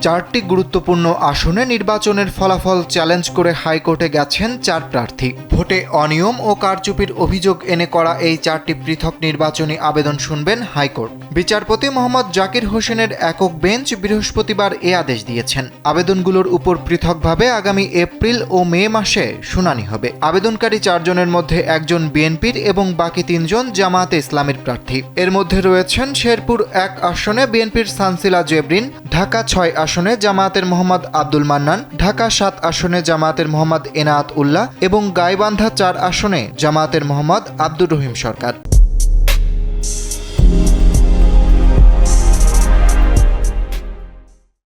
চারটি গুরুত্বপূর্ণ আসনে নির্বাচনের ফলাফল চ্যালেঞ্জ করে হাইকোর্টে গেছেন 4 প্রার্থী। ভোটে অনিয়ম ও কারচুপির অভিযোগ এনে করা এই 4টি পৃথক নির্বাচনী আবেদন শুনবেন হাইকোর্ট। বিচারপতি মোহাম্মদ জাকির হোসেনের একক বেঞ্চ বৃহস্পতিবার এ আদেশ দিয়েছেন। আবেদনগুলোর উপর পৃথকভাবে আগামী এপ্রিল ও মে মাসে শুনানি হবে। আবেদনকারী 4 জনের মধ্যে একজন বিএনপির এবং বাকি 3 জন জামায়াতে ইসলামীর প্রার্থী। এর মধ্যে রয়েছেন শেরপুর 1 আসনে বিএনপির সানসিলা জেবরিন, ঢাকা 6 আসনে জামায়াতের মোহাম্মদ আব্দুল মান্নান, ঢাকা 7 আসনে জামায়াতের মোহাম্মদ এনায়েত উল্লাহ এবং গাইবান্ধা 4 আসনে জামায়াতের মোহাম্মদ আব্দুর রহিম সরকার।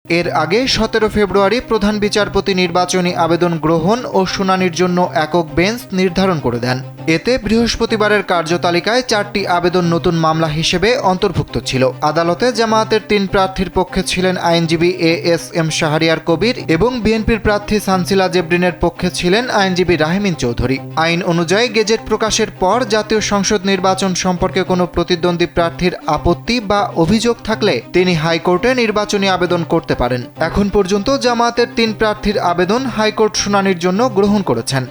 এর আগে 17 ফেব্রুয়ারি প্রধান বিচারপতি নির্বাচনী আবেদন গ্রহণ ও শুনানির জন্য একক বেঞ্চ নির্ধারণ করে দেন। এতে বৃহস্পতিবারের কার্যতালিকায় 4টি আবেদন নতুন মামলা হিসেবে অন্তর্ভুক্ত ছিল। আদালতে জামায়াতের 3 প্রার্থীর পক্ষে ছিলেন আইনজীবী এএসএম শাহরিয়ার কবির এবং বিএনপির প্রার্থী সানসিলা জেবরিনের পক্ষে ছিলেন আইনজীবী রাহিমিন চৌধুরী। আইন অনুযায়ী গেজেট প্রকাশের পর জাতীয় সংসদ নির্বাচন সম্পর্কে কোনো প্রতিদ্বন্দ্বী প্রার্থীর আপত্তি বা অভিযোগ থাকলে তিনি হাইকোর্টে নির্বাচনী আবেদন করতে পারেন। এখন পর্যন্ত জামায়াতের 3 প্রার্থীর আবেদন হাইকোর্ট শুনানির জন্য গ্রহণ করেছেন।